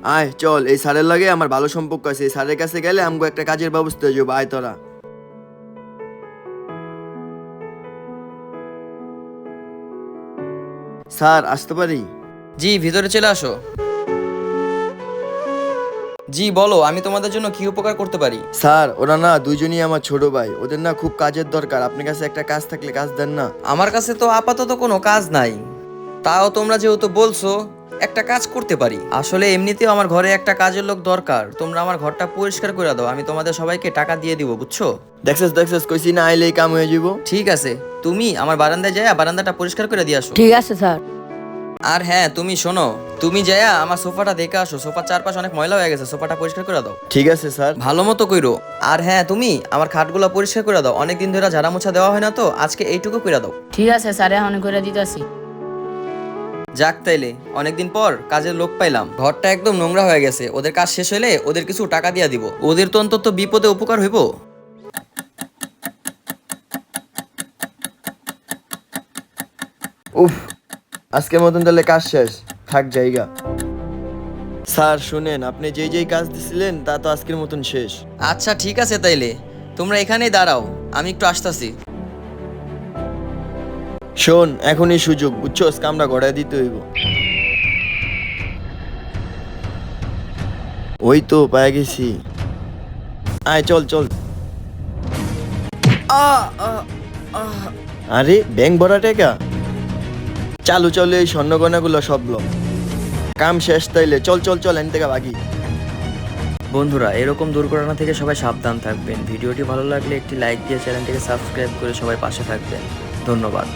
আয় চল, এই স্যারের লাগে আমার ভালো সম্পর্ক আছে, এই স্যারের কাছে গেলে আমগো একটা কাজের ব্যবস্থা হয়ে যাবো। আয় তোরা। স্যার আসতে পারি? জি, ভিতরে চলে আসো। জি বলো, আমি তোমাদের জন্য কি উপকার করতে পারি? স্যার ওরা না দুইজনই আমার ছোট ভাই, ওদের না খুব কাজের দরকার, আপনার কাছে একটা কাজ থাকলে কাজ দেন না। আমার কাছে তো আপাতত কোনো কাজ নাই, তাও তোমরা যেহেতু বলছো একটা কাজ করতে পারি। আসলে এমনিতেও আমার ঘরে একটা কাজের লোক দরকার, তোমরা আমার ঘরটা পরিষ্কার করে দাও, আমি তোমাদের সবাইকে টাকা দিয়ে দিব, বুঝছো? দেখছিস কইছি না, আইলেই কাম হয়ে যাবো। ঠিক আছে, তুমি আমার বারান্দায় যায়া বারান্দাটা পরিষ্কার করে দিয়ে আসো। ঠিক আছে স্যার। আর হ্যাঁ, তুমি শোনো, তুমি যায়া আমার সোফাটা দেখে আসো, সোফার চারপাশ অনেক ময়লা হয়ে গেছে, সোফাটা পরিষ্কার করে দাও ঠিক আছে স্যার। ভালো মতো কইরো। আর হ্যাঁ, তুমি আমার খাটগুলো পরিষ্কার করে দাও, অনেকদিন ধরে ঝাড়া মোছা দেওয়া হয় না, তো আজকে এইটুকু করে দাও। ঠিক আছে স্যার, এখন করে দিতেছি। যাক তাইলে, অনেকদিন পর কাজের লোক পাইলাম। ঘরটা একদম নোংরা হয়ে গেছে, ওদের কাজ শেষ হলে ওদের কিছু টাকা দিয়া দিব, ওদের তো অন্তত বিপদে উপকার হইব। উফ, আজকের মতন তাহলে কাজ শেষ, থাক জায়গা। স্যার শুনেন, আপনি যেই কাজ দিছিলেন তা তো আজকের মতন শেষ। আচ্ছা ঠিক আছে, তাইলে তোমরা এখানেই দাঁড়াও, আমি একটু আসতাছি। শোন, এখনই সুযোগ, বুঝছোস, কামটা গড়ায় দিতে হইব। ওই তো পায়ে গেছি। আয় চল চল। আরে ব্যাংক ভরা টাকা। চালু চল, এই স্বর্ণগয়নাগুলো সব ল। কাম শেষ তাইলে, চল চল চল, এন থেকে ভাগি। বন্ধুরা, এরকম দুর্ঘটনা থেকে সবাই সাবধান থাকবেন। ভিডিওটি ভালো লাগলে একটি লাইক দিয়ে চ্যানেলটিকে সাবস্ক্রাইব করে সবাই পাশে থাকবেন। ধন্যবাদ।